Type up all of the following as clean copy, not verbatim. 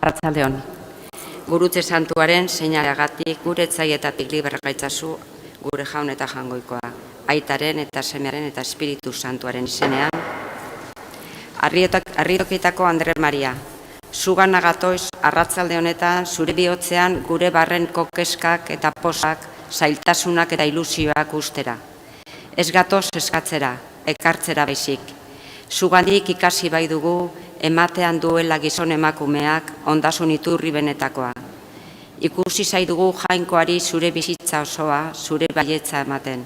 Arratsaldeon. Gurutze santuaren seinaleagatik gure etzaietatik libre gaitzazu gure jaun eta jangoikoa. Aitaren eta semearen eta Espiritu Santuaren izenean. Arriokitako Andre Maria, zugana gatoiz arratsalde honetan zure bihotzean gure barren kokeskak eta posak, zailtasunak eta ilusioak ustera. Ez gatoz eskatzera, ekartzera baizik. Zugandik ikasi bai dugu, ematean duela gizon emakumeak ondasun iturri benetakoa. Ikusi zaidugu jainkoari zure bizitza osoa, zure baietza ematen.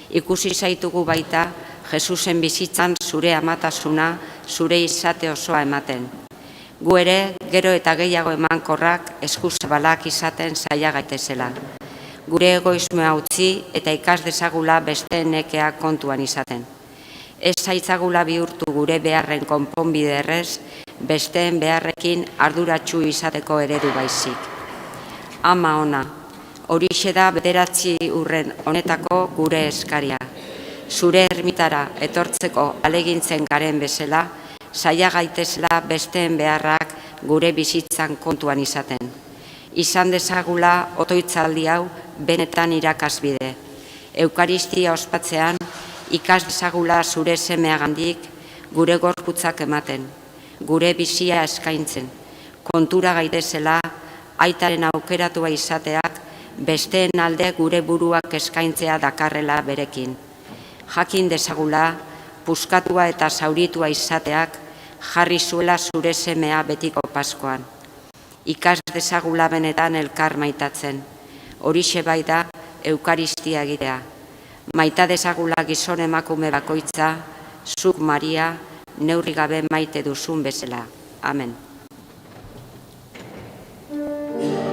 Ikusi zaitugu baita Jesusen bizitzan zure amatasuna, zure izate osoa ematen. Gu ere, gero eta gehiago emankorrak, eskuzabalak izaten zaila gaitezela. Gure egoismoa utzi eta ikas dezagula besteen nekeak kontuan izaten. Ez zaitzagula bihurtu gure beharren konponbide errez, besteen beharrekin arduratsu izateko eredu baizik. Ama ona, horixe da 9 urren honetako gure eskaria. Zure ermitara etortzeko alegintzen garen bezala, zaila gaitezela besteen beharrak gure bizitzan kontuan izaten. Izan dezagula otoitzaldi hau benetan irakasbide. Eukaristia ospatzean, ikas dezagula zure semeagandik gure gorputzak ematen, gure bizia eskaintzen, kontura gaitezela aitaren aukeratua izateak besteen alde gure buruak eskaintzea dakarrela berekin. Jakin dezagula, puskatua eta zauritua izateak jarri zuela zure semea betiko Paskoan. Ikas dezagula benetan elkar maitatzen, horixe bai da Eukaristia egitea. Maita dezagula gizon emakume bakoitza, zuk Maria, neurri gabe maite duzun bezala. Amen. Amen.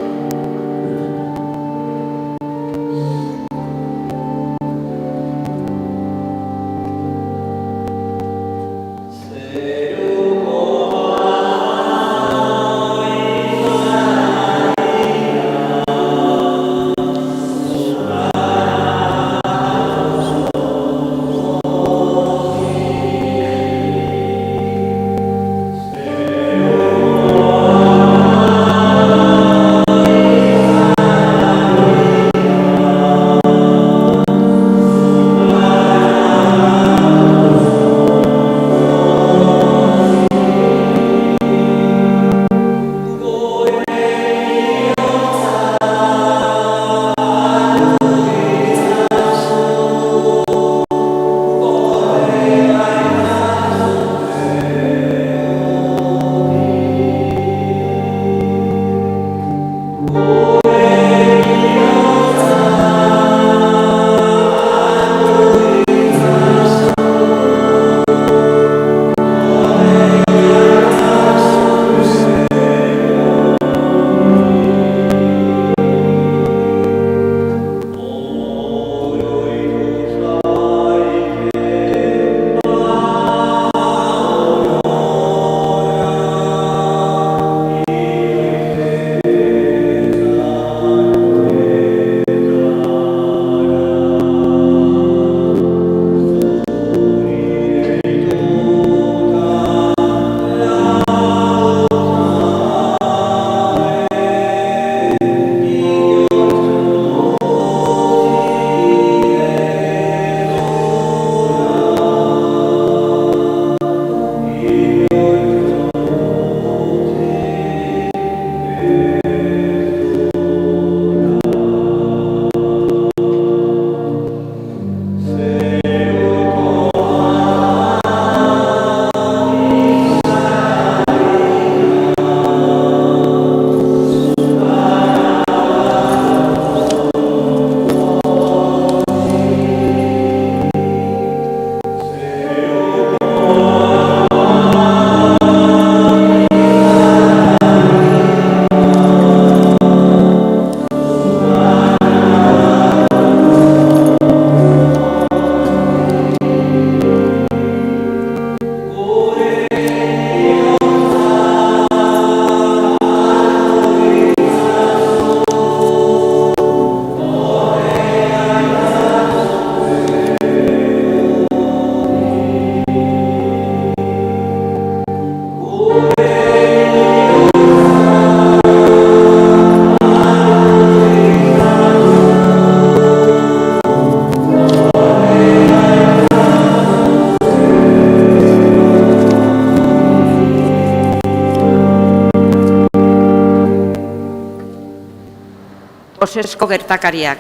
Osesko gertakariak.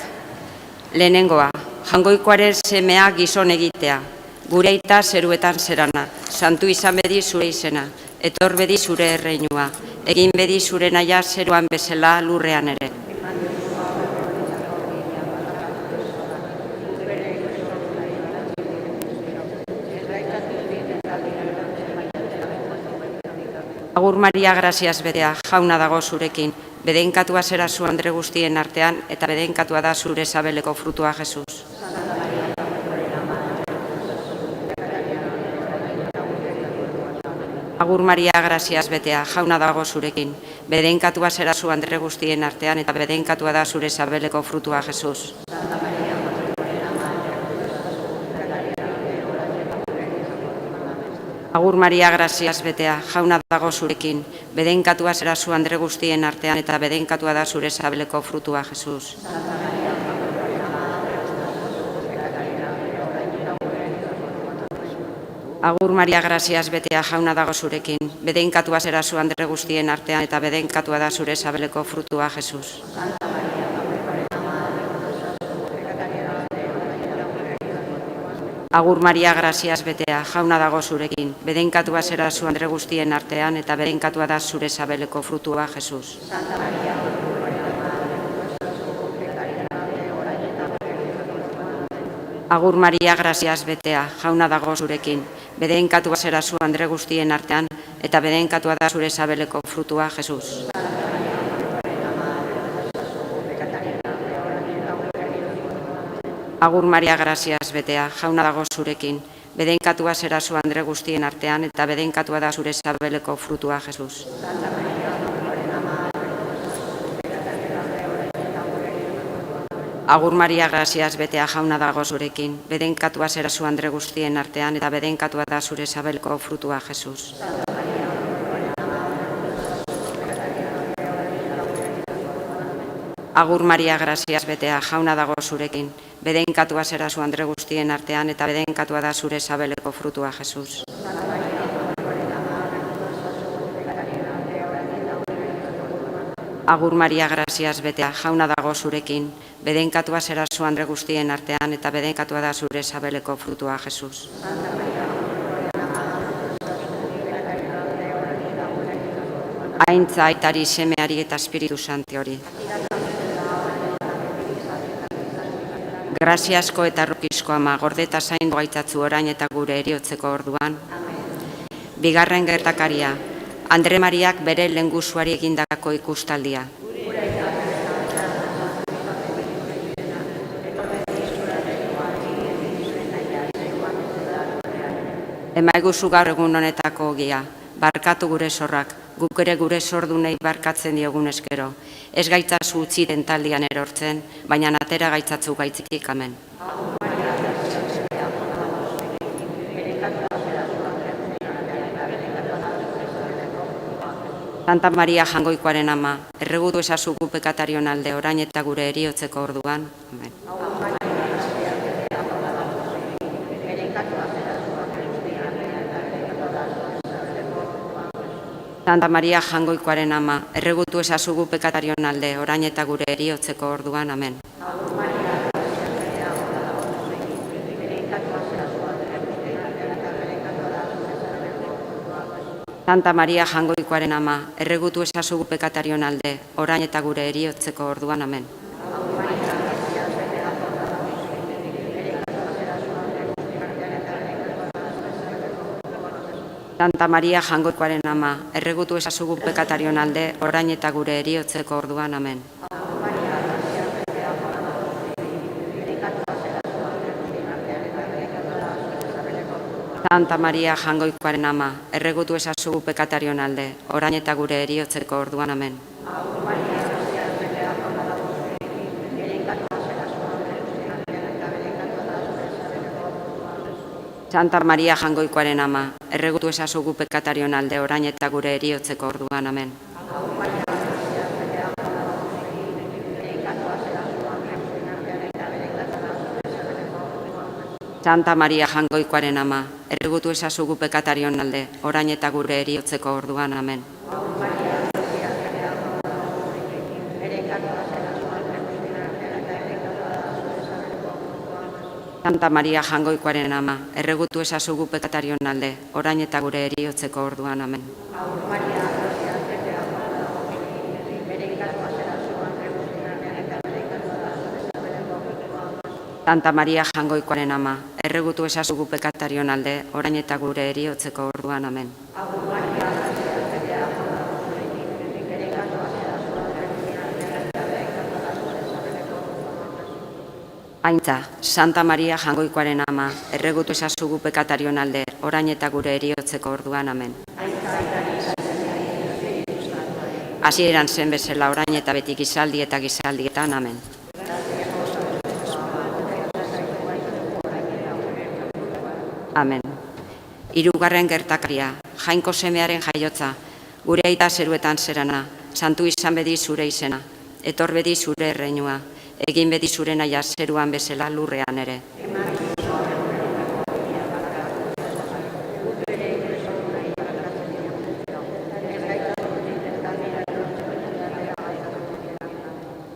Lehenengoa, Jaungoikoaren semea gizon egitea. Gure aita zeruetan zerana. Santu izan bedi zure izena. Etor bedi zure erreinua. Egin bedi zure naia zeruan bezala lurrean ere. Agur Maria, graziaz betea, jauna dago zurekin. Bedeinkatua zera zu andre guztien artean, eta bedeinkatua da zure sabeleko frutua, Jesus. Agur Maria, graziaz betea, jauna dago zurekin. Bedeinkatua zera zu andre guztien artean, eta bedeinkatua da zure sabeleko frutua, Jesus. Agur Maria, graziaz betea, jauna dago zurekin. Bedeinkatua zera zu andre guztien artean, eta bedeinkatua da zure sabeleko frutua, Jesus. Agur Maria, graziaz betea, jauna dago zurekin. Bedeinkatua zera zu andre guztien artean, eta bedeinkatua da zure sabeleko frutua, Jesus. Agur Maria, graziaz betea, jauna dago zurekin. Bedeinkatua zera zu andre guztien artean, eta bedeinkatua da zure sabeleko frutua, Jesus. Agur Maria, graziaz betea, jauna dago zurekin. Bedeinkatua zera zu andre guztien artean, eta bedeinkatua da zure sabeleko frutua, Jesus. Agur Maria, graziaz betea, jauna dago zurekin. Bedeinkatua zera zu andre guztien artean, eta bedeinkatua da zure sabeleko frutua, Jesus. Agur Maria, graziaz betea, jauna dago zurekin. Bedeinkatua zera zu andre guztien artean, eta bedeinkatua da zure sabeleko frutua, Jesus. Agur Maria, graziaz betea, jauna dago zurekin. Bedeinkatua zera zu andre guztien artean, eta bedeinkatua da zure sabeleko frutua, Jesus. Agur Maria, graziaz betea, jauna dago zurekin. Bedeinkatua zera zu andre guztien artean, eta bedeinkatua da zure sabeleko frutua, Jesus. Aintza, aitari, semeari eta Espiritu Santiori. Graziasko eta rukizko ama, gorde eta zaindu gaitzatzu orain eta gure heriotzeko orduan. Bigarren gertakaria, Andre Mariak bere lehengusuari egindako ikustaldia. Emaiguzu gaur egun honetako ogia, barkatu gure zorrak, guk ere gure zordunei barkatzen diogun eskero. Ez gaitzazu utzi dentaldian erortzen, baina atera gaitzatzu gaitzik amen. Santa Maria Jaungoikoaren ama, erregutu ezazu gu pekatarion alde orain eta gure heriotzeko orduan. Amen. Santa Maria Jaungoikoaren ama, erregutu ezazu gu pekatarion alde orain eta gure heriotzeko orduan. Amen. Santa Maria Jaungoikoaren ama, erregutu ezazu gu pekatarion alde orain eta gure heriotzeko orduan. Amen. Santa Maria Jaungoikoaren ama, erregutu ezazu gu pekatarion alde orain eta gure heriotzeko orduan. Amen. Santa Maria Jaungoikoaren ama, erregutu ezazu gu pekatarion alde orain eta gure heriotzeko orduan. Amen. Santa Maria Jaungoikoaren ama, erregutu ezazu gu pekatarion alde orain eta gure heriotzeko orduan. Amen. Santa Maria Jaungoikoaren ama, erregutu ezazu gu pekatarion alde orain eta gure heriotzeko orduan. Amen. Santa Maria Jangoikoaren ama, erregutu ezazu gu pekatarion alde, orain eta gure heriotzeko orduan, amen. Santa Maria Jangoikoaren ama, erregutu ezazu gu pekatarion alde, orain eta gure heriotzeko orduan, amen. Aintza, Santa Maria Jangoikoaren ama, erregutu ezazu gu pekatarion alde, orain eta gure heriotzeko orduan, amen. Hasieran zen bezala orain eta beti gizaldi eta gizaldietan, amen. Amen. Hirugarren gertakaria, Jainko semearen jaiotza, gure aita zeruetan zerana, santu izan bedi zure izena, etor bedi zure erreinua, egin bedi zure naia zeruan bezala lurrean ere.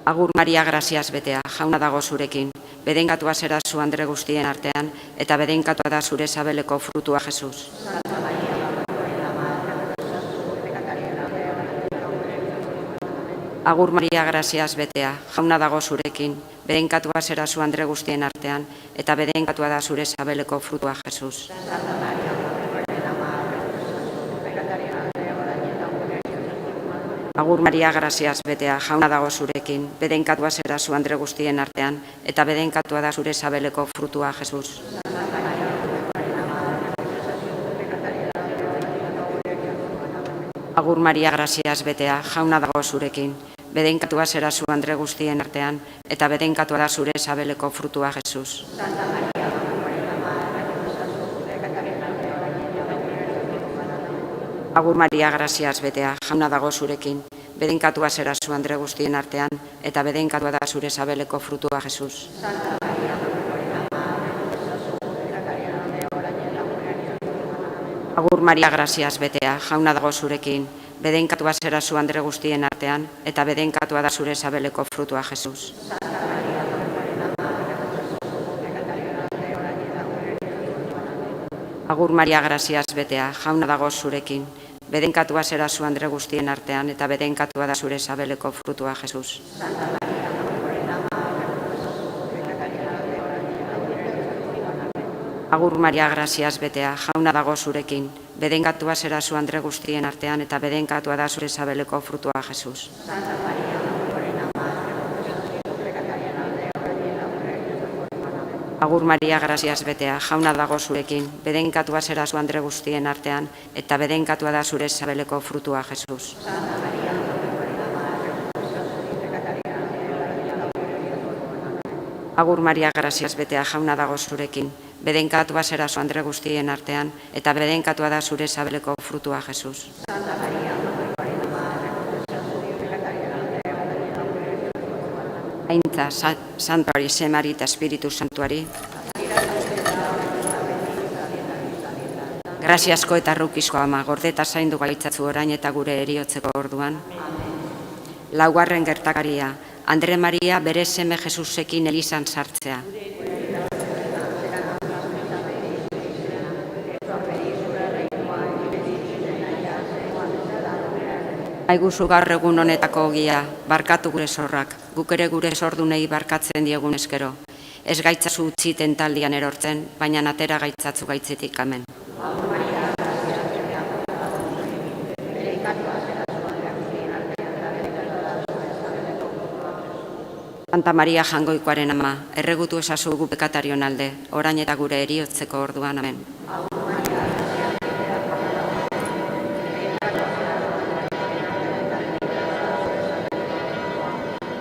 Agur Maria graziaz betea, jauna dago zurekin, bedengatua zera zu andre guztien artean, eta bedengatua da zure sabeleko frutua Jesus. Agur Maria graziaz betea, jauna dago zurekin, bedengatua zera zu andre guztien artean, eta bedengatua da zure sabeleko frutua Jesus. Agur Maria graziaz betea, jauna dago zurekin, bedenkatua zera zu andre guztien artean, eta bedenkatua da zure sabeleko frutua Jesus. Agur Maria graziaz betea, jauna dago zurekin, bedenkatua zera zu andre guztien artean, eta bedenkatua da zure sabeleko frutua Jesus. Agur Maria graziaz betea, jauna dago zurekin, bedenkatua zera zu andre guztien artean, eta bedenkatua da zure sabeleko frutua Jesus. Agur Maria graziaz betea, jauna dago zurekin, bedenkatua zera zu andre guztien artean, eta bedenkatua da zure sabeleko frutua Jesus. Agur Maria graziaz betea, jauna dago zurekin, bedenkatua zera zu andre guztien artean, eta bedenkatua da zure sabeleko frutua Jesus. Agur Maria graziaz betea, jauna dago zurekin, bedenkatua zera zu andre guztien artean, eta bedenkatua da zure sabeleko frutua Jesus. Agur Maria graziaz betea, jauna dago zurekin, bedenkatua zera zu andre guztien artean, eta bedenkatua da zure sabeleko frutua Jesus. Agur Maria graziaz betea, jauna dago zurekin, bedenkatua zera zu andre guztien artean, eta bedenkatua da zure sabeleko frutua Jesus. Aintza, Santuari, Semari eta Espiritu Santuari. Graziasko eta rukizko ama, gorde eta zaindu gaitzatzu orain eta gure heriotzeko orduan. Laugarren gertakaria, Andre Maria bere seme Jesusekin elizan sartzea. Aiguzu gaur egun honetako ogia, barkatu gure zorrak, guk ere gure zordunei barkatzen diegun eskero. Ez gaitzazu utzi tentaldian erortzen, baina atera gaitzatzu gaitzetik, amen. Santa Maria Jangoikoaren ama, erregutu ezazu gu pekatarion alde, orain eta gure heriotzeko orduan, amen.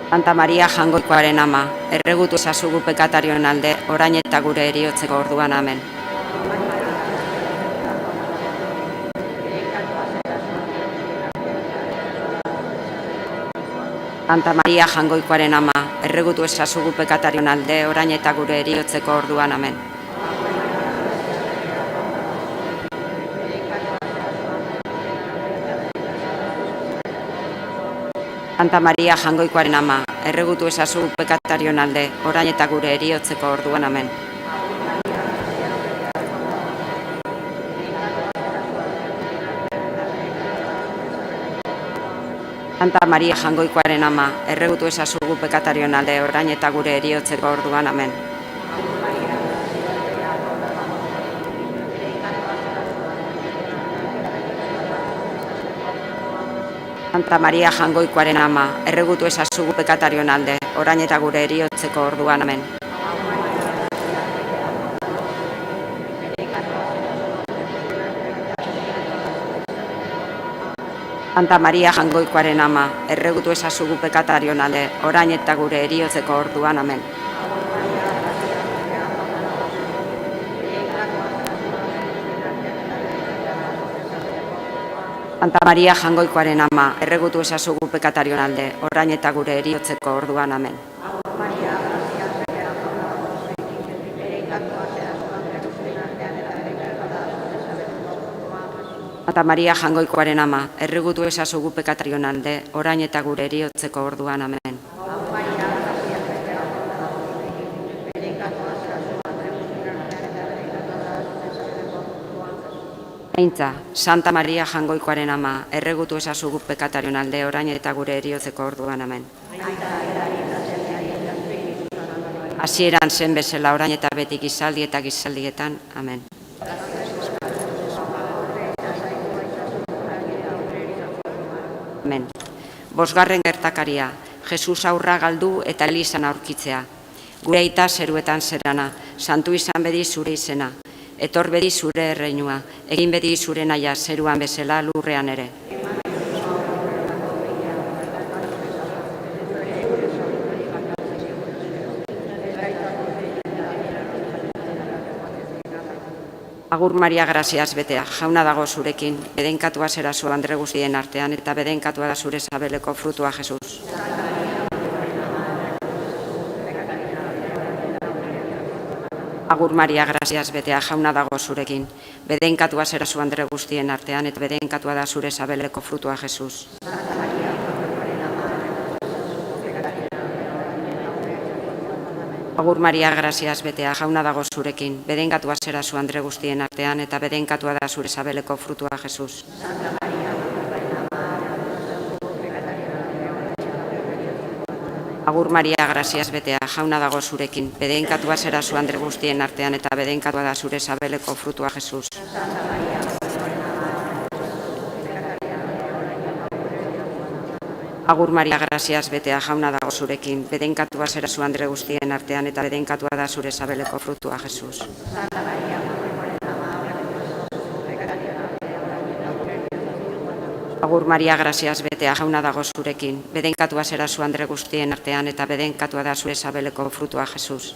Santa Maria Jangoikoaren ama, erregutu ezazu gu pekatarion alde, orain eta gure heriotzeko orduan, amen. Santa Maria Jangoikoaren ama, erregutu ezazu gu pekatarion alde, orain eta gure heriotzeko orduan, amen. Santa Maria Jangoikoaren ama, erregutu ezazu gu pekatarion alde, orain eta gure heriotzeko orduan, amen. Santa Maria Jaungoikoaren ama, erregutu ezazugu pekatarion alde, orain eta gure heriotzeko orduan, amen. Santa Maria Jaungoikoaren ama, erregutu ezazugu pekatarion alde, orain eta gure heriotzeko orduan, amen. Santa Maria Jaungoikoaren ama, erregutu ezazugu pekatarion alde, orain eta gure heriotzeko orduan, amen. Santa Maria Jaungoikoaren ama, erregutu ezazugu pekatarion alde, orain eta gure heriotzeko orduan, amen. Santa Maria Jaungoikoaren ama, erregutu ezazugu pekatarion alde, orain eta gure heriotzeko orduan, amen. Aintza, Santa Maria Jaungoikoaren ama, erregutu ezazugu pekatarion alde, orain eta gure heriotzeko orduan, amen. Hasieran zen bezala, orain eta beti gizaldi eta gizaldietan, amen. Amen. Bosgarren gertakaria, Jesus aurra galdu eta Elizan aurkitzea. Gure aita zeruetan zerana, santu izan bedi zure izena. Etor bedi zure erreinua, egin bedi zure naia zeruan bezala lurrean ere. Agur Maria graziaz betea, jauna dago zurekin, bedenkatua zera zu andre guztien artean, eta bedenkatua da zure sabeleko frutua, Jesus. Agur Maria graziaz betea, jauna dago zurekin, bedenkatua zera zu andre guztien artean, eta bedenkatua da zure sabeleko frutua, Jesus. Agur Maria graziaz betea, jauna dago zurekin, bedenkatua zera zu andre guztien artean, eta bedenkatua da zure sabeleko frutua, Jesus. Agur Maria graziaz betea, jauna dago zurekin, bedenkatua zera zu andre guztien artean, eta bedenkatua da zure sabeleko frutua, Jesus. Agur Maria graziaz betea, jauna dago zurekin, bedenkatua zera zu andre guztien artean, eta bedenkatua da zure sabeleko frutua, Jesus. Agur Maria graziaz betea, jauna dago zurekin, bedenkatua zera zu andre guztien artean, eta bedenkatua da zure sabeleko frutua, Jesus.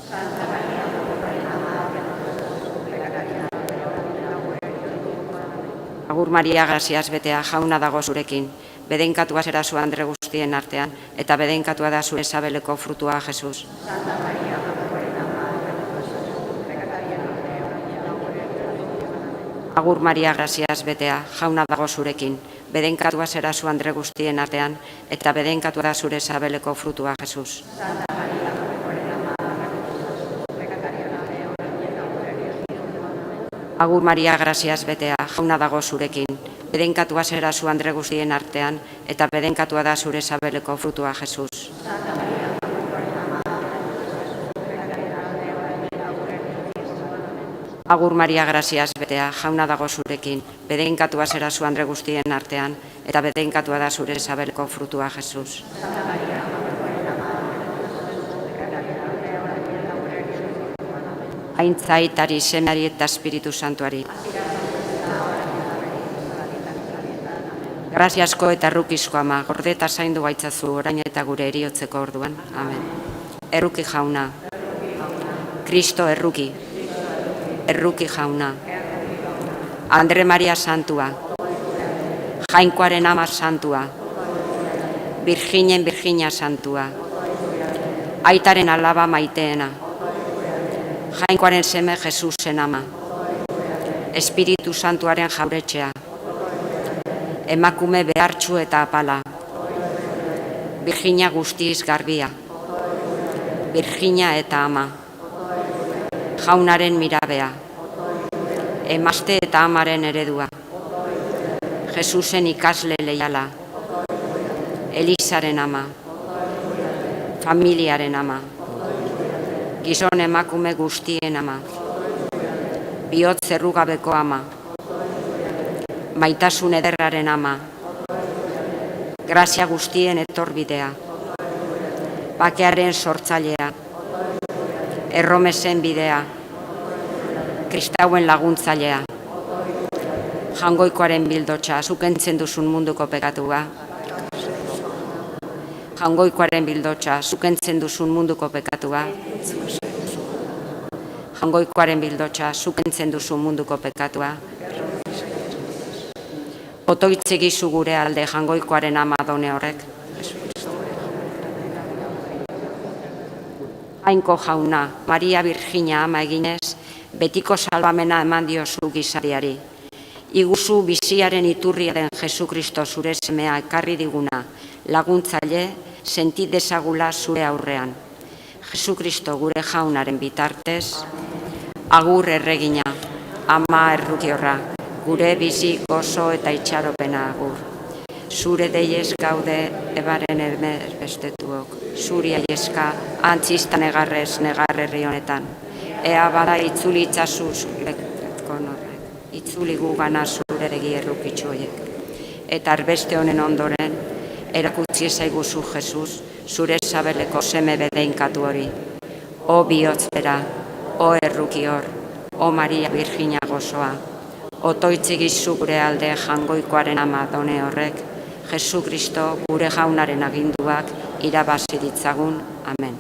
Agur Maria graziaz betea, jauna dago zurekin, bedenkatua zera zu andre guztien artean, eta bedenkatua da zure sabeleko frutua, Jesus. Agur Maria graziaz betea, jauna dago zurekin, bedenkatua zera zu andre guztien artean, eta bedenkatua da zure sabeleko frutua, Jesus. Agur Maria graziaz betea, jauna dago zurekin, bedenkatua zera zu andre guztien artean, eta bedenkatua da zure sabeleko frutua, Jesus. Agur Maria graziaz betea, jauna dago zurekin, bedenkatua zera zu andre guztien artean, eta bedenkatua da zure sabeleko frutua, Jesus. Aintza aitari, semeari eta Espiritu Santuari. Graziasko eta errukizko ama, gorde eta zaindu gaitzazu orain eta gure heriotzeko orduan. Amen. Erruki jauna. Kristo erruki. Erruki jauna. Andre Maria Santua. Jainkoaren ama santua. Virginen Virginia Santua. Aitaren alaba maiteena. Jainkoaren seme Jesusen ama. Espiritu Santuaren jauretxea. Emakume behartxu eta apala. Virginia guztiz garbia. Virginia eta ama. Jaunaren mirabea. Emazte eta amaren eredua. Jesusen ikasle leiala. Elisaren ama, familiaren ama, gizon emakume guztien ama, bihotz errugabeko ama, maitasun ederraren ama, grazia guztien etorbidea, bakearen sortzailea, erromesen bidea, kristauen laguntzailea, Jaungoikoaren bildotxa, zuk kentzen duzun munduko pekatua. Jaungoikoaren bildotxa, zuk kentzen duzun munduko pekatua. Jaungoikoaren bildotxa, zuk kentzen duzun munduko pekatua. Otoitzegizu gure alde Jaungoikoaren ama done horrek. Jainko jauna, Maria Virginia ama eginez, betiko salbamena eman diozu gizariari. Iguzu biziaren iturria den Jesu Kristo zure semea ekarri diguna, laguntzaile, senti dezagula zure aurrean. Jesu Kristo gure jaunaren bitartez, agur erregina, ama errukiorra, gure bizi gozo eta itxaropena agur. Zure deiez gaude ebaren bestetuok, zuri aieska antzista negarrez negarrerri honetan. Ea bada itzuli itzazuz leketkon horrek, itzuli gugana zure egi errukitzu horiek. Eta arbeste honen ondoren, erakutsi ezaiguzu Jesus, zure sabeleko seme bedeinkatu hori. O bihotz bera, o errukior, o Maria Virginia gozoa, otoitzigizu gure alde Jaungoikoaren ama done horrek, Jesu Kristo gure jaunaren aginduak irabazi ditzagun. Amen.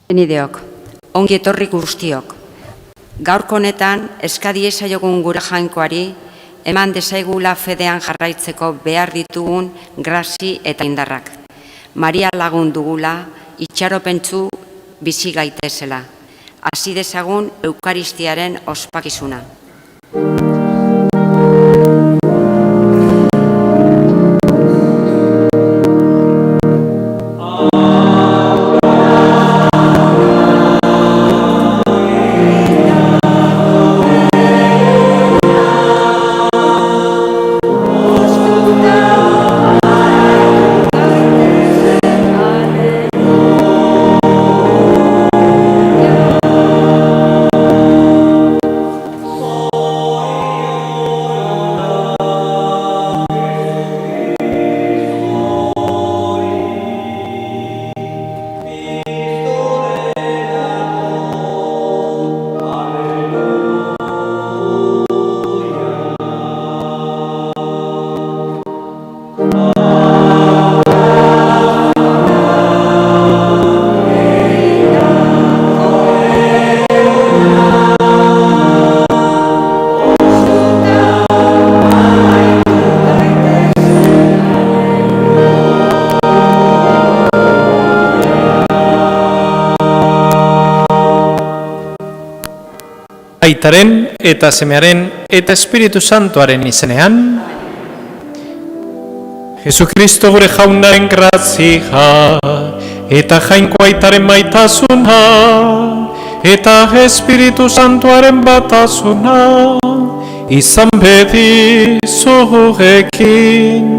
Zenideok, ongi etorri guztiok. Gaurko honetan, eskadi esaiogun gure jainkoari, eman desaigula fedean jarraitzeko behar ditugun grazi eta indarrak. Maria lagun dugula, itxaropentsu bizi gaitezela. Hasi dezagun Eukaristiaren ospakizuna. Aitaren eta Semearen eta Espiritu Santuaren izenean, Jesukristo gure jaunaren grazia eta jainko aitaren maitasuna eta Espiritu Santuaren batasuna izan bedi zurekin.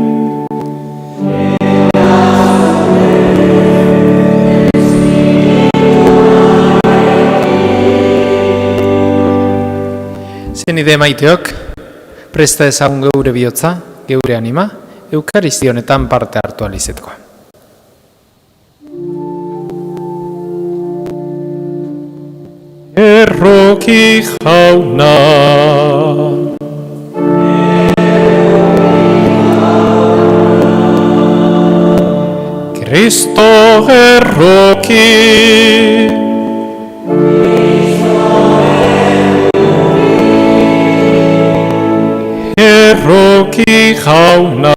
Zenide maiteok, presta ezagun geure bihotza, geure anima, Eukaristi honetan parte hartu alizetkoa. Erroki jauna, Kristo erroki, erroki jauna.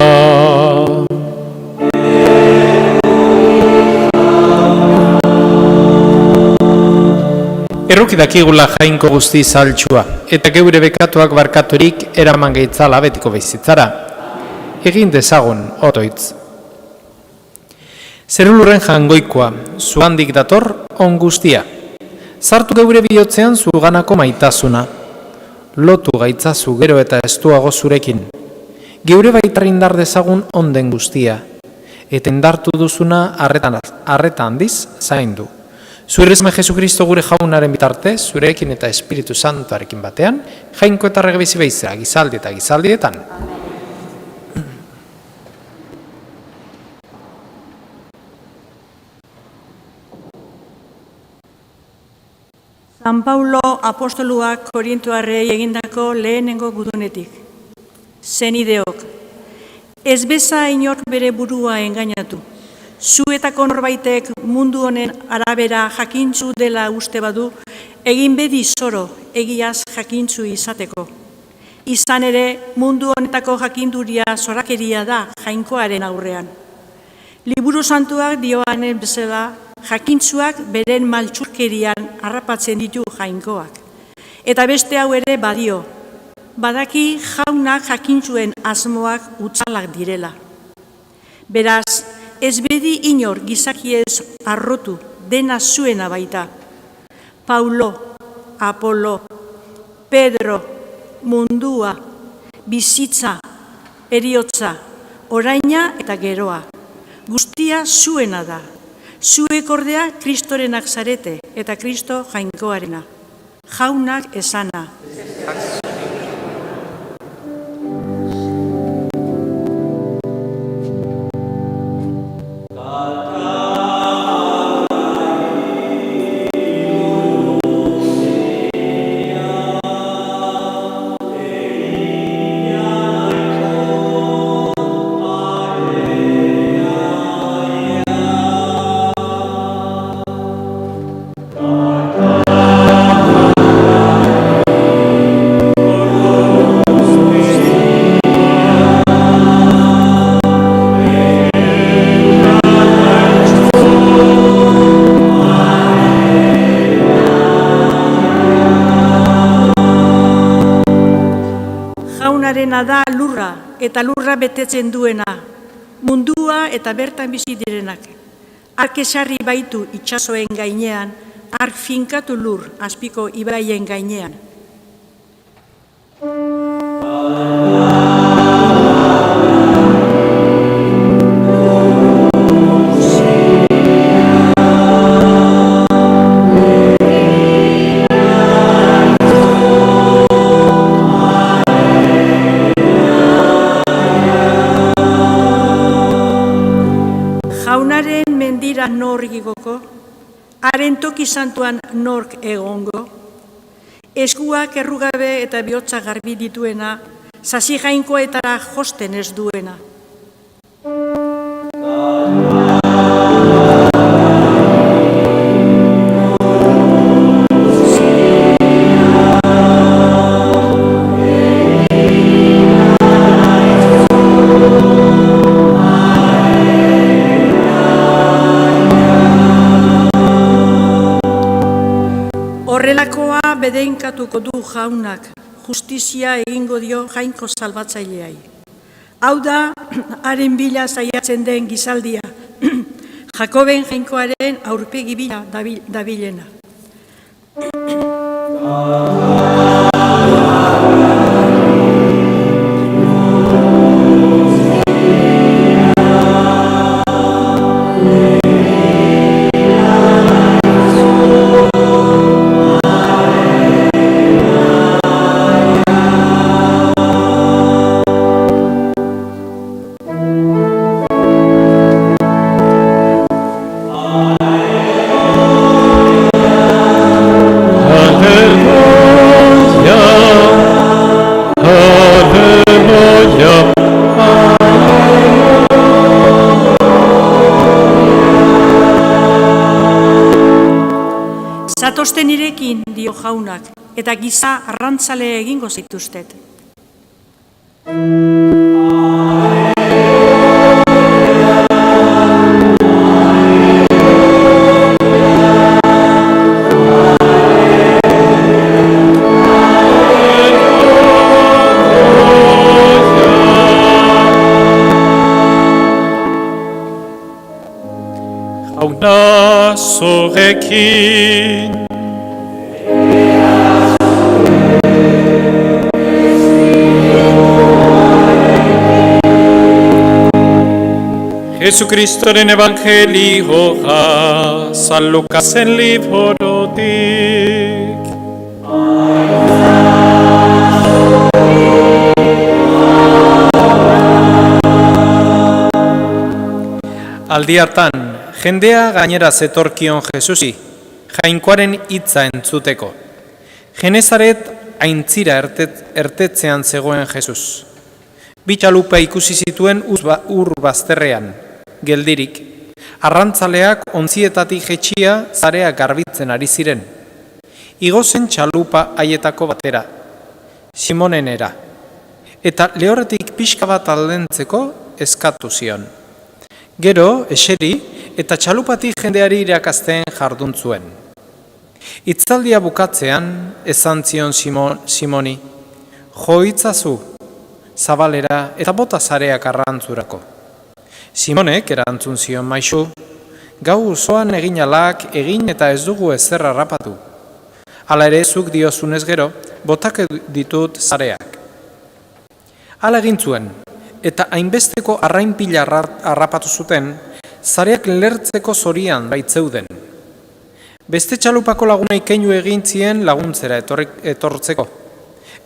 Erroki dakigula jainko guzti zaltxua, eta geure bekatuak barkaturik eraman gehitzala betiko bizitzara. Egin dezagun, otoitz. Zerulurren jangoikoa, zugandik dator on guztia. Zartu geure bihotzean zuganako maitasuna. Lotu gaitzazu gero eta estuago zurekin. Geure baitar indar dezagun onden guztia. Eta indartu duzuna arreta handiz zaindu. Zure esme Jesukristo gure jaunaren bitarte, zurekin eta Espiritu Santuarekin batean, jainko eta regebizi beizera, gizaldi eta gizaldietan. San Paulo apostoluak Korintoarrei egindako lehenengo gudunetik. Zenideok, ez beza inork bere burua engainatu. Zuetako norbaitek mundu honen arabera jakintzu dela uste badu, egin bedi zoro egiaz jakintzu izateko. Izan ere, mundu honetako jakinduria zorakeria da jainkoaren aurrean. Liburu Santuak dioanen bezala, jakintzuak beren maltsurkerian harrapatzen ditu jainkoak. Eta beste hau ere badio, badaki jaunak jakintzuen asmoak utsalak direla. Beraz, ez bedi inor gizakiez arrotu dena zuena baita. Paulo, Apolo, Pedro, mundua, bizitza, heriotza, oraina eta geroa. Guztia zuena da. Zuek ordea Kristorenak zarete eta Kristo jainkoarena. Jaunak esana. jaunarena da lurra eta lurra betetzen duena, mundua eta bertan bizi direnak. Ark esarri baitu itsasoen gainean, ark finkatu lur azpiko ibaien gainean. Jaunaren mendira nor igoko, haren toki santuan nork egongo, eskuak errugabe eta bihotza garbi dituena, sasi jainkoetara josten ez duena. Horrelakoa bedeinkatuko du jaunak, justizia egingo dio jainko salbatzaileai. Hau da, haren bila saiatzen den gizaldia, Jakoben jainkoaren aurpegi bila dabilena. Zatozten nirekin dio jaunak, eta giza arrantzale egingo zaituztet. Jauna zorekin Jesucristoren evangelioa San Lukasen librotik. Aldi hartan, jendea gainera zetorkion Jesusi, jainkoaren hitza entzuteko. Genezaret aintzira ertetzean zegoen Jesus. Bi txalupa ikusi zituen ur bazterrean, geldirik. Arrantzaleak ontzietatik jetxia zareak garbitzen ari ziren. Igo zen txalupa haietako batera, Simonenera, eta lehorretik pixka bat aldentzeko eskatu zion. Gero, eseri, eta txalupatik jendeari irakazten jardun zuen. Hitzaldia bukatzean, esan zion Simoni, jo itzazu, zabalera eta bota zareak arrantzurako. Simonek erantzun zion, maisu, gau osoan egin alak, egin eta ez dugu ezer harrapatu. Hala ere zuk diozunez gero, botak ditut zareak. Hala egin zuen, eta hainbesteko arrainpila harrapatu zuten, zareak lertzeko zorian baitzeuden. Beste txalupako lagunei keinu egin zien laguntzera etortzeko.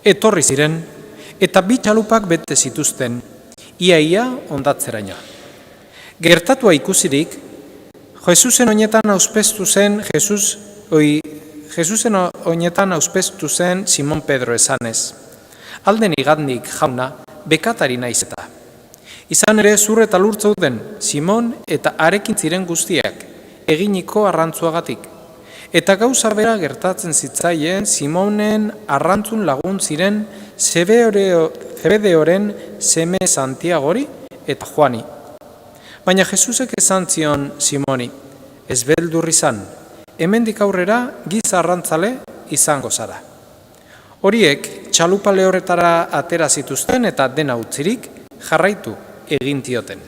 Etorri ziren, eta bi txalupak bete zituzten, ia ondatzeraino. Gertatua ikusirik, Jesusen oinetan auspeztu zen Simon Pedro esanez. Alden igandik jauna, bekatari naiz eta. Izan ere zur eta lur zeuden Simon eta harekin ziren guztiak, eginiko arrantzuagatik. Eta gauza bera gertatzen zitzaien Simonen arrantzun lagun ziren Zebedeoren seme Santiagori eta Juani. Baina Jesusek esan zion Simoni, ez beldur izan, hemendik aurrera giza arrantzale izango zara. Horiek txalupa lehorretara atera zituzten eta dena utzirik jarraitu egin zioten.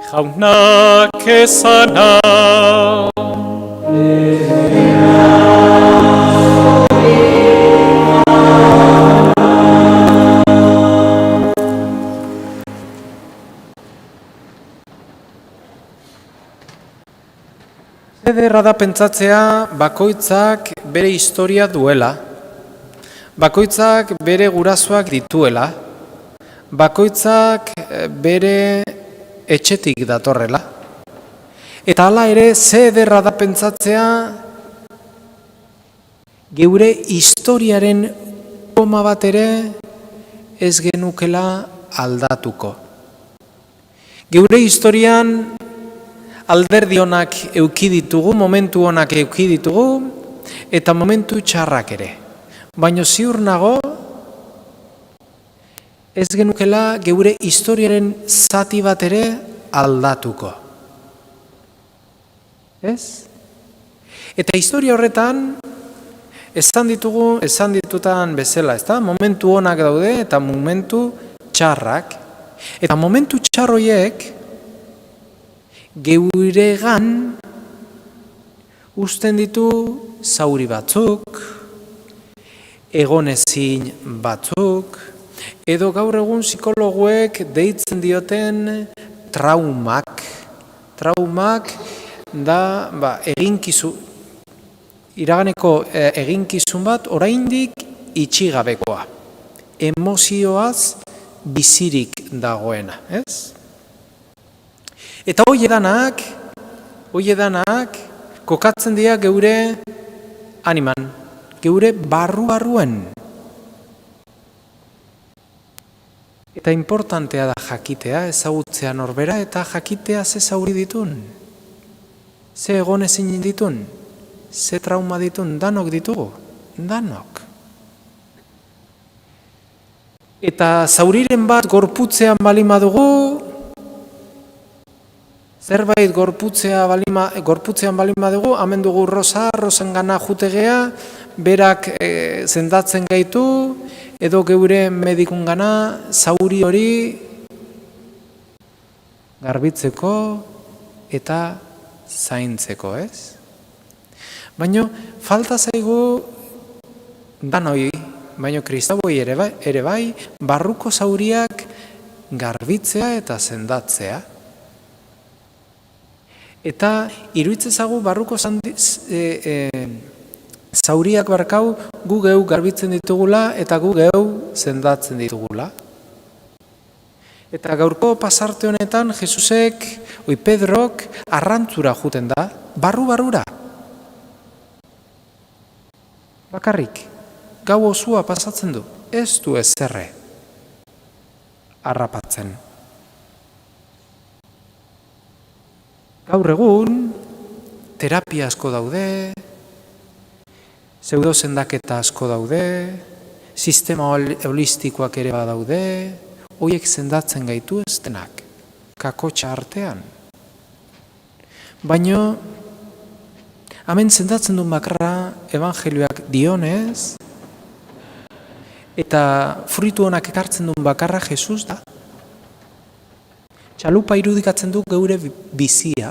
Jaunak esana. Ederra da pentsatzea bakoitzak bere historia duela, bakoitzak bere gurasoak dituela, bakoitzak bere etxetik datorrela. Eta hala ere, ze ederra da pentsatzea geure historiaren koma bat ere ez genukela aldatuko. Geure historian alderdi honak eduki ditugu, momentu honak eduki ditugu, eta momentu txarrak ere. Baina ziur nago, ez genukela geure historiaren zati bat ere aldatuko. Ez? Eta historia horretan, esan ditutan bezala, ezta? Momentu honak daude eta momentu txarrak. Eta momentu txarroiek, geuregan usten ditu zauri batzuk, egonezin batzuk, edo gaur egun psikologoek deitzen dioten traumak. Traumak da iraganeko eginkizun bat oraindik itxigabekoa. Emozioaz bizirik dagoena, ez? Eta hoiedanak kokatzen dira geure animan, geure barru-barruen. Eta importantea da jakitea, ezagutzea norbera eta jakitea ze zauri ditun, ze egonezin ditun, ze trauma ditun, danok ditugu, danok. Eta zauriren bat gorputzean balima dugu, zerbait gorputzean balima dugu, hemen dugu rozen gana jutegea, berak zendatzen gaitu, edo geure medikun gana, zauri hori garbitzeko eta zaintzeko, ez? Baina falta zaigu danoi, baina kristauoi ere bai, barruko zauriak garbitzea eta zendatzea. Eta iruitzezagu barruko zauriak barkau gu geu garbitzen ditugula eta gu geu zendatzen ditugula. Eta gaurko pasarte honetan Jesusek, Pedrok arrantzura juten da, barru-barrura. Bakarrik, gau osua pasatzen du, ez du ezerre harrapatzen. Gaur egun, terapia asko daude, pseudozendaketa asko daude, sistema holistikoak ere badaude, horiek sendatzen gaitu ez denak, kakotxa artean. Baina, hemen sendatzen duen bakarra evangelioak dionez, eta fruitu honak ekartzen duen bakarra Jesus da. Txalupa irudikatzen du geure bizia.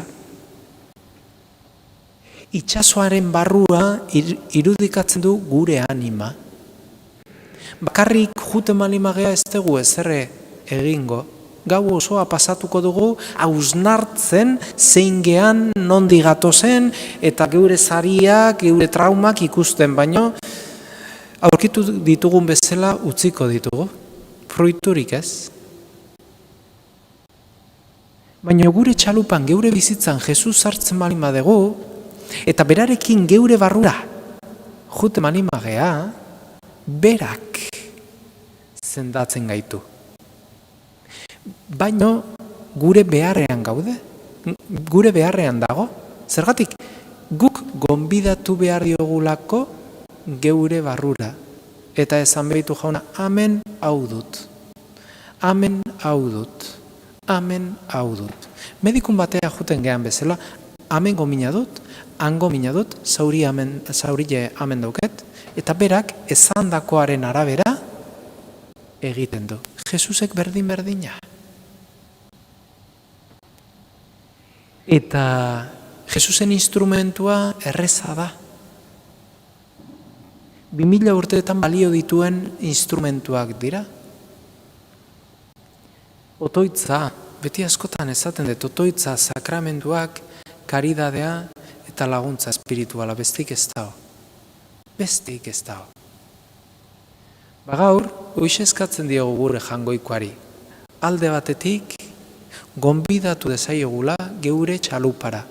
Itsasoaren barrua irudikatzen du gure anima. Bakarrik juten malimagea ez dugu ezerre egingo. Gau osoa pasatuko dugu hausnartzen zein gean nondi gatozen eta geure zariak, geure traumak ikusten, baino aurkitu ditugun bezala utziko ditugu. Fruiturik ez. Baina gure txalupan, geure bizitzan Jesus sartzen balima dugu, eta berarekin geure barrura jute malimagea, berak sendatzen gaitu. Baina gure beharrean gaude, gure beharrean dago. Zergatik, guk gonbidatu behar diogulako geure barrura. Eta esan behitu jauna, amen hau dut. Amen hau dut. Amen hau dut. Medikun batea juten gehan bezala, amen gomina dut, hango mina dut, zaurile amen dauket, eta berak esandakoaren arabera egiten du. Jesusek berdin-berdina. Eta Jesusen instrumentua erreza da. 2000 urteetan balio dituen instrumentuak dira. Otoitza, beti askotan esaten dut, otoitza, sakramentuak, karidadea eta laguntza espirituala, bestik ez dago. Bestik ez dago. Gaur, hoxe eskatzen diogu gure jangoikoari. Alde batetik, gonbidatu dezaiogula geure txalupara.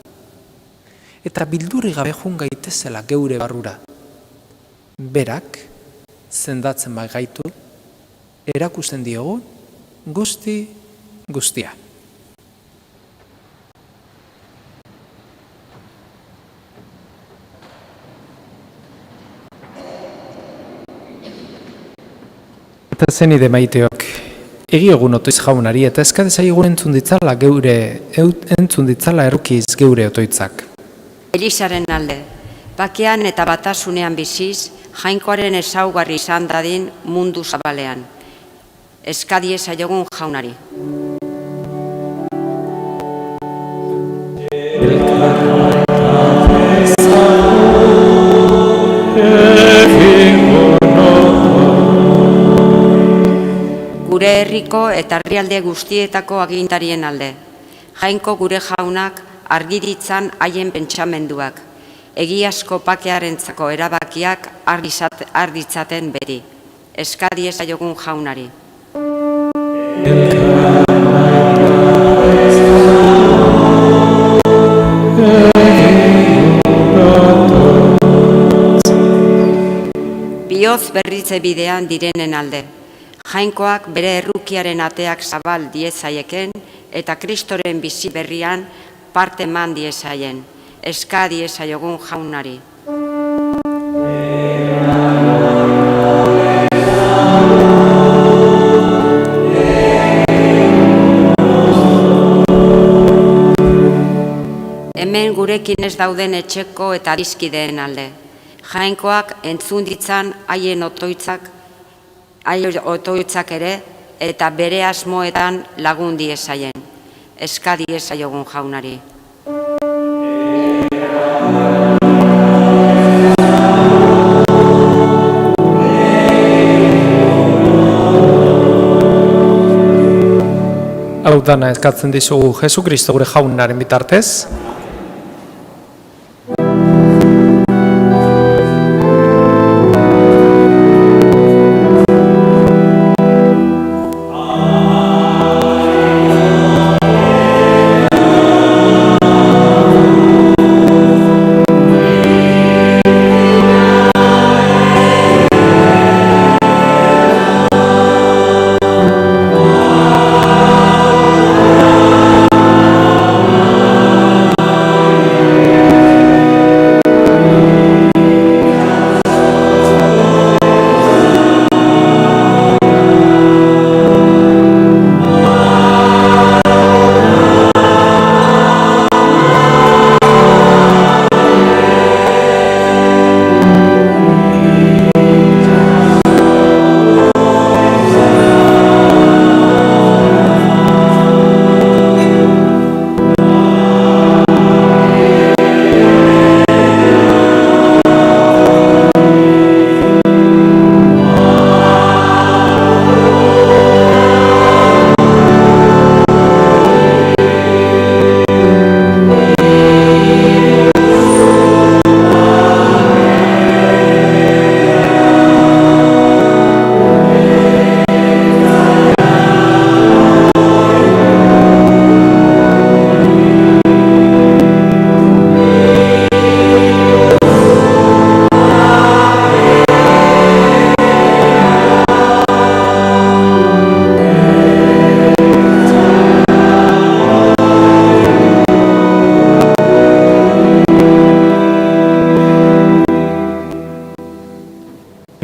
Eta bildurri gabe jun gaitezela geure barrura. Berak, zendatzen gaitu, erakusten diogu guztia. Eta zenide maiteok, egiogun otoiz jaunari eta eskadezaigun entzun ditzala errukiz geure otoitzak. Elizaren alde, bakean eta batasunean biziz, jainkoaren ezaugarri izan dadin mundu zabalean. Eskadie saiogun jaunari. Gure herriko eta herrialde guztietako agintarien alde. Jainko gure jaunak argiritzan haien pentsamenduak. Egiazko pakearentzako erabakiak arditzaten beri. Eskadie saiogun jaunari. Bioz berritze bidean direnen alde. Jainkoak bere errukiaren ateak zabal diezaieken eta Kristoren bizi berrian parte eman diezaien. Eskadie saiogun jaunari. Hemen gurekin ez dauden etxeko eta adiskideen alde. Jainkoak entzun ditzan haien otoitzak ere eta bere asmoetan lagun diezaien. Eskadie saiogun jaunari. Hau dana eskatzen dizugu Jesu Kristo gure jaunaren bitartez.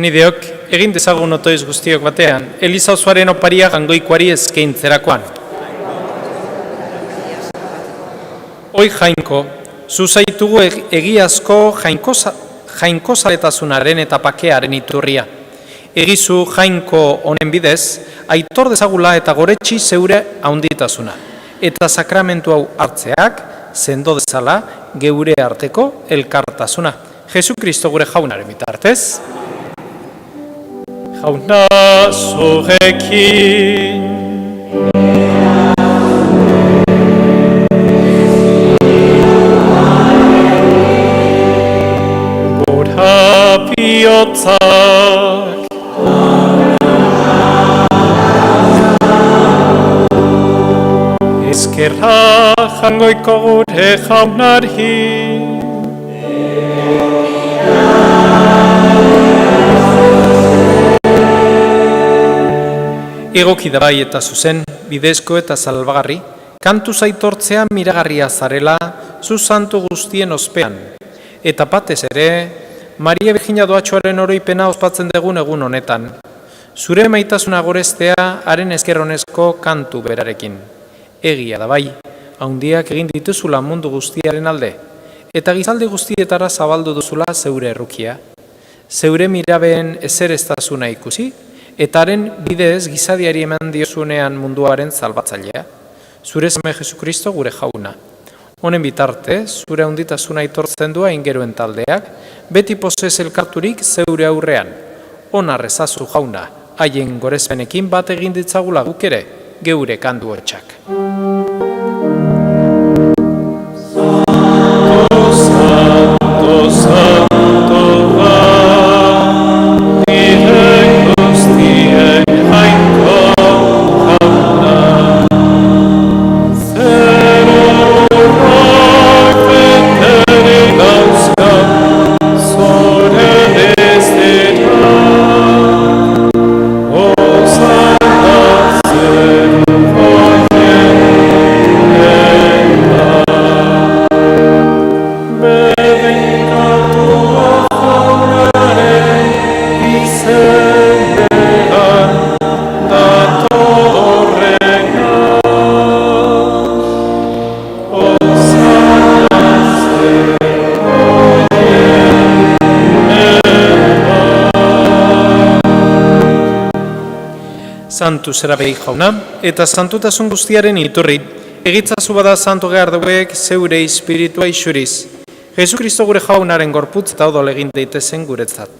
Nideok, egin dezagun otoiz guztiok batean, Eliza osoaren oparia jangoikoari eskaintzerakoan. Hoi jainko, zu zaitugu egiazko jainko zaletasunaren eta pakearen iturria. Egizu jainko honen bidez, aitor dezagula eta goretsi zeure haunditasuna. Eta sakramentu hau hartzeak, sendo dezala geure arteko elkartasuna. Jesu Kristo gure jaunaren bitartez. Jauna zurekin. Gora bihotzak. Ezkerra jangoiko gure jaunari. Egoki da bai eta zuzen, bidezko eta salbagarri, kantu zaitortzea miragarria zarela, zu santu guztien ospean. Eta batez ere, Maria Virginia doatxoaren oroipena ospatzen dugun egun honetan. Zure maitasuna goreztea haren eskerronezko kantu berarekin. Egia da bai, haundiak egin dituzula mundu guztiaren alde, eta gizaldi guztietara zabaldu duzula zeure errukia. Zeure mirabeen ezereztasuna ikusi, eta haren bidez gizadiari eman diozunean munduaren salbatzailea. Zure seme Jesu Kristo gure jauna. Honen bitarte, zure haunditasuna aitortzen du aingeruen taldeak, beti posez elkarturik zeure aurrean. Ona rezazu jauna, haien gorezpenekin bat egin ditzagula guk ere, geure kandu hotxak. Santo, santo, Santu zera behi jauna, eta santutasun guztiaren iturri, egitzazu bada santu gehar duek zeure espiritua isuriz. Jesu Kristo gure jaunaren gorputz eta odol egin daitezen guretzat.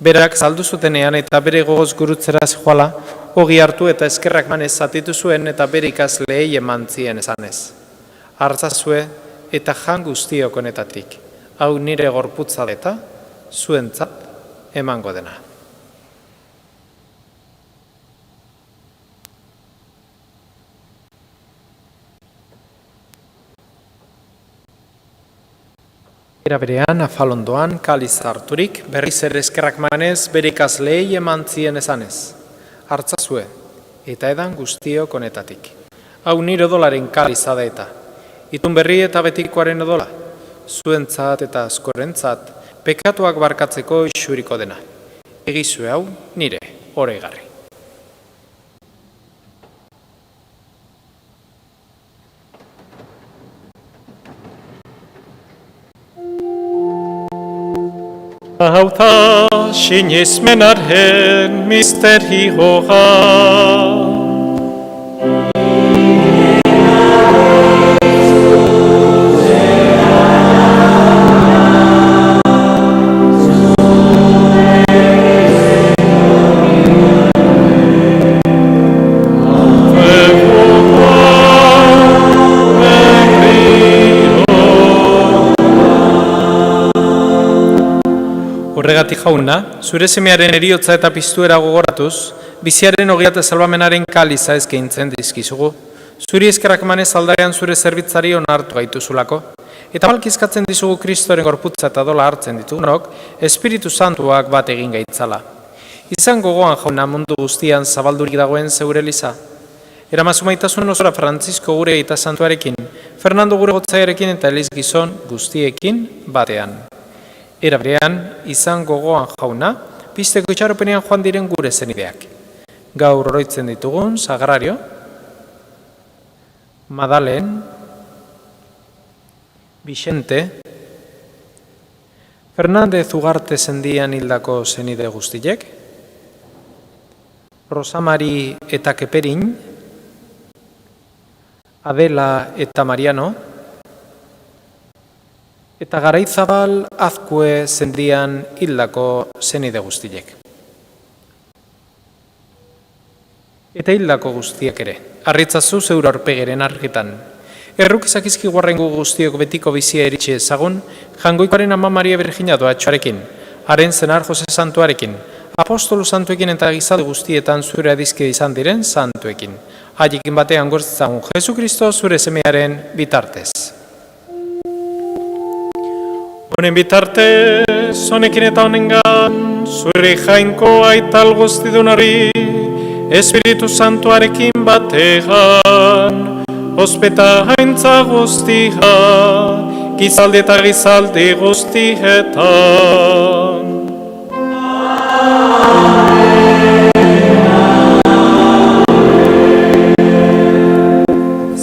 Berak saldu zutenean eta bere gogoz gurutzera zijoala, ogi hartu eta eskerrak manez zatitu zuen eta bere ikasleei eman zien esanez. Hartzazue eta jan guztiok honetatik, hau nire gorputza eta zuentzat emango dena. Era berean, afalondoan, kaliz harturik, berriz ere eskerrak manez, bere ikasleei eman zien esanez. Hartzazue, eta edan guztiok honetatik. Hau nire odolaren kaliza da eta. Itun berri eta betikoaren odola. Zuentzat eta askorentzat, pekatuak barkatzeko isuriko dena. Egizue hau, nire, oregarri. Hau da sinesmenaren misterioa. Horregatik jauna, zure semearen eriotza eta piztuera gogoratuz, biziaren ogia eta salbamenaren kaliza eskaintzen dizkizugu. Zuri eskerrak manez aldarean zure zerbitzari onartu gaituzulako. Eta malkizkatzen dizugu Kristoren gorputza eta dola hartzen ditugunok, Espiritu Santuak bat egin gaitzala. Izan gogoan jauna mundu guztian zabaldurik dagoen zeure eliza. Eramazu maitasun osora Frantzisko gure eta santuarekin, Fernando gure gotzaiarekin eta Eliz gizon guztiekin batean. Era berean, izan gogoan jauna, pizteko itxaropenean joan diren gure zenideak. Gaur oroitzen ditugun, Sagrario, Madalen, Vicente, Fernandez Ugarte zendian hildako zenide guztiek, Rosamari eta Keperin, Adela eta Mariano, eta Garaizabal Azkue zendian hildako zenide guztiek. Eta hildako guztiak ere, harritzazu zeure aurpegeren argitan. Erruk ezakizki guarrengu guztiok betiko bizia eritxe ezagun, Jangoikoaren Ama Maria Virgina doatxoarekin, haren zenar Jose Santuarekin, apostolu santuekin eta gizalde guztietan zure adizkide izan diren santuekin. Haiekin batean gortzagun Jesu Kristo zure semearen bitartez. Honen bitartez, honekin eta honengan, zure jainko aital guztidunari, Espiritu Santuarekin bategan, ospeta haintza guztia, gizalde eta gizalde guztietan.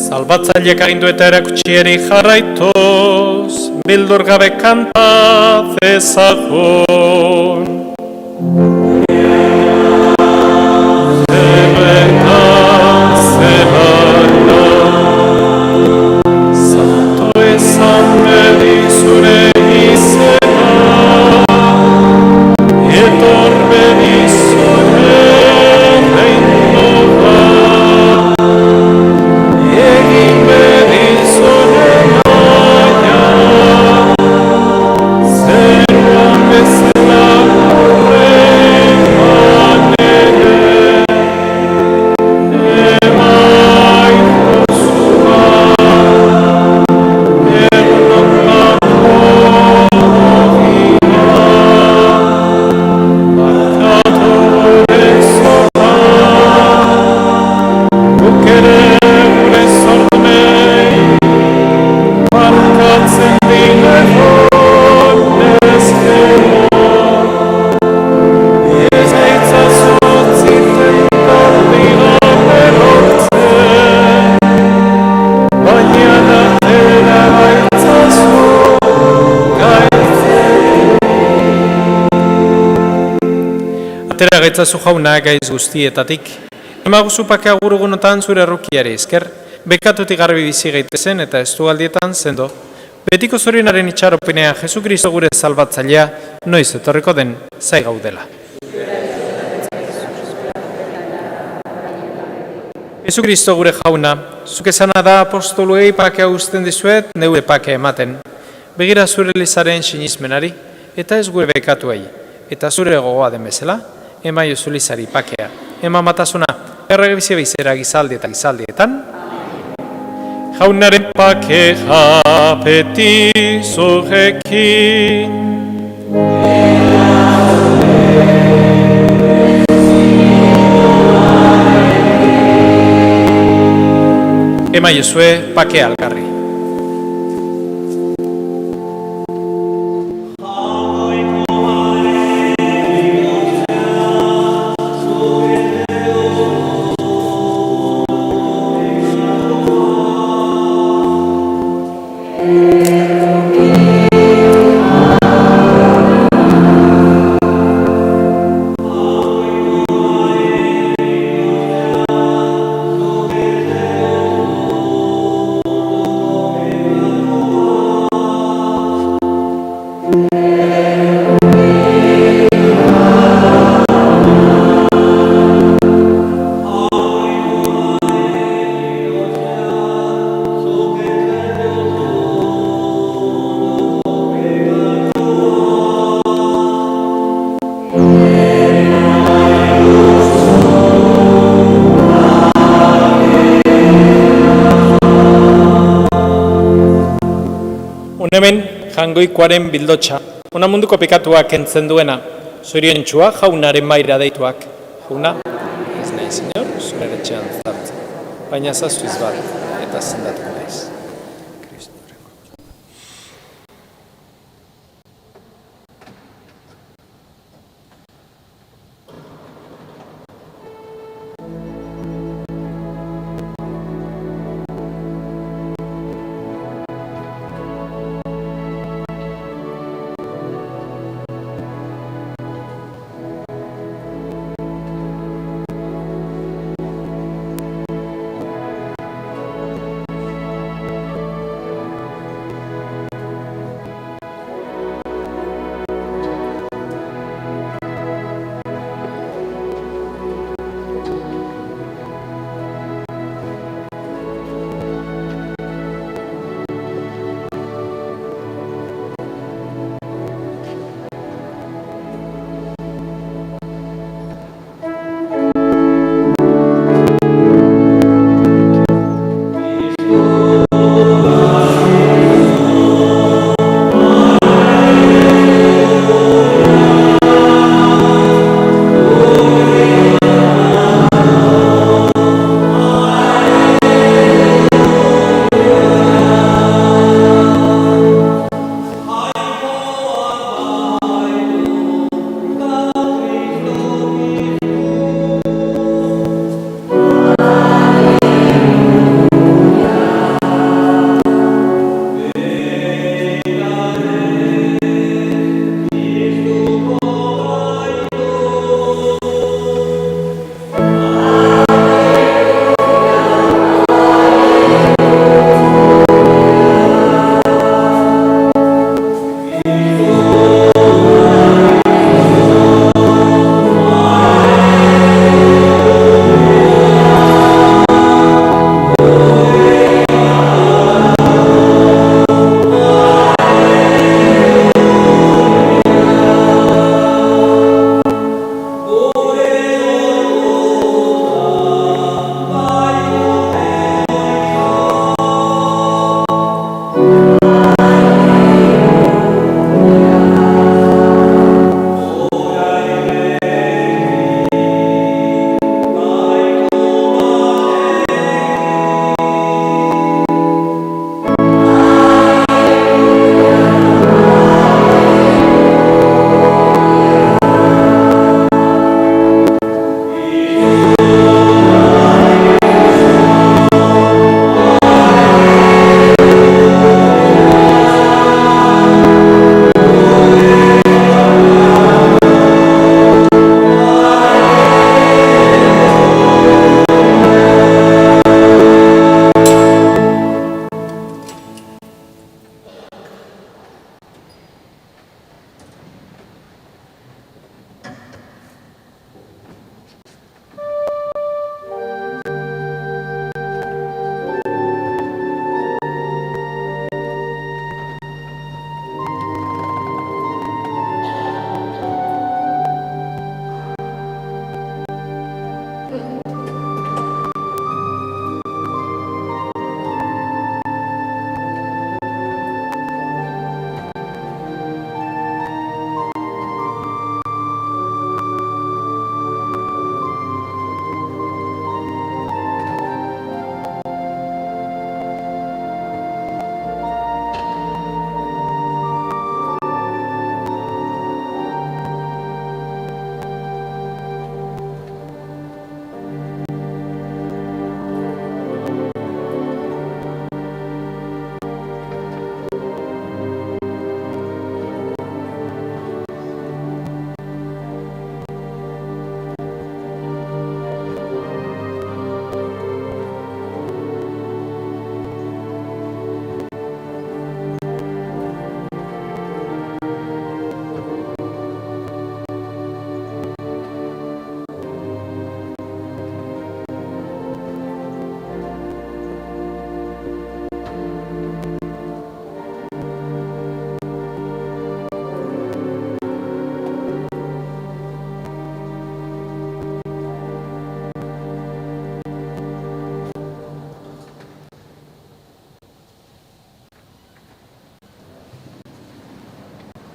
Salbatzaileak agindu eta erakutsieri jarraituz, beldur gabe kanta dezagun. Atera gaitzazu jauna gaiz guztietatik. Emaguzu pake agurugunotan zure errukiari esker, bekatutik garbi bizi gaitezen eta estualdietan sendo. Betiko zorionaren itxaropenea Jesu Kristo gure salbatzailea, noiz etorriko den zai gaudela. Jesu Kristo gure jauna, zuk esana da apostoluei pakea uzten dizuet, neure pakea ematen. Begira zure lizaren sinismenari, eta ez gure bekatuei, eta zure gogoa den bezala, ema jozulizari pakea, ema matasuna, errege bizia bizera gizaldi eta gizaldietan. Jaunaren pakea beti zurekin. Ema jozue pakea alkarri. Hemen Jangoikoaren bildotxa, ona munduko pekatuak kentzen duena, zoriontsua jaunaren maira deituak. Jauna, ez nahi, senyor, zure etxean zartzen, baina zazuiz bat eta zendatuko naiz.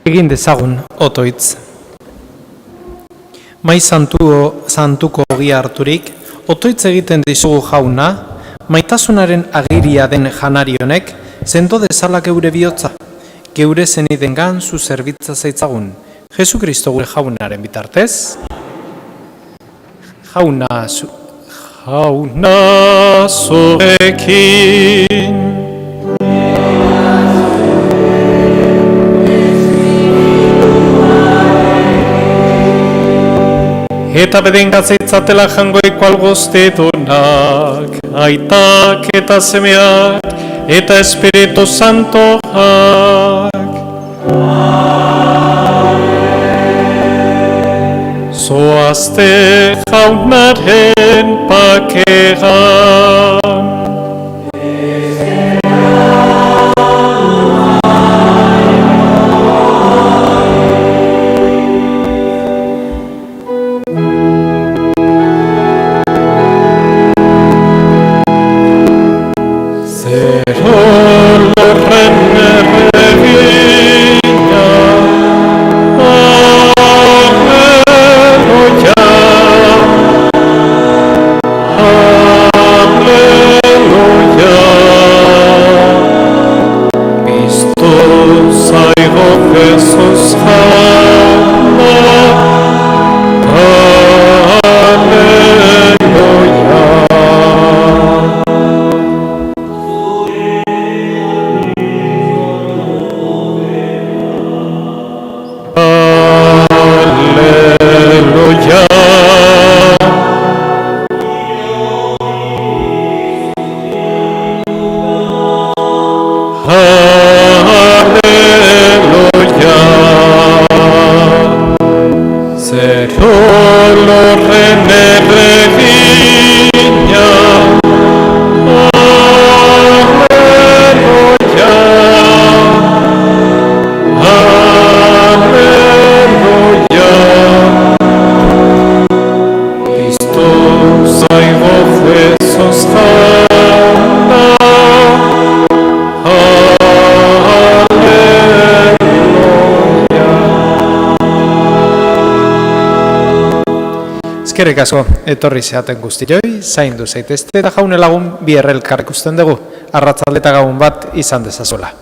Egin dezagun otoitz. Mai santuko ogia harturik, otoitz egiten dizugu jauna, maitasunaren agiria den janari honek, zendo dezala geure bihotza, geure zenidengan zu zerbitza zaitzagun, Jesu Kristo gure jaunaren bitartez. Jauna zurekin. Eta beden gatzeitzatela jangoiko algoztetunak, aitak eta semeak, eta Espiritu Santoak. Zoazte jaunaren pakeran. Eskerrik asko, etorri zeaten guztioi, zaindu zaitezte eta jaune lagun bi errelkar ikusten dugu, arratzalde eta gabon bat izan dezazuela.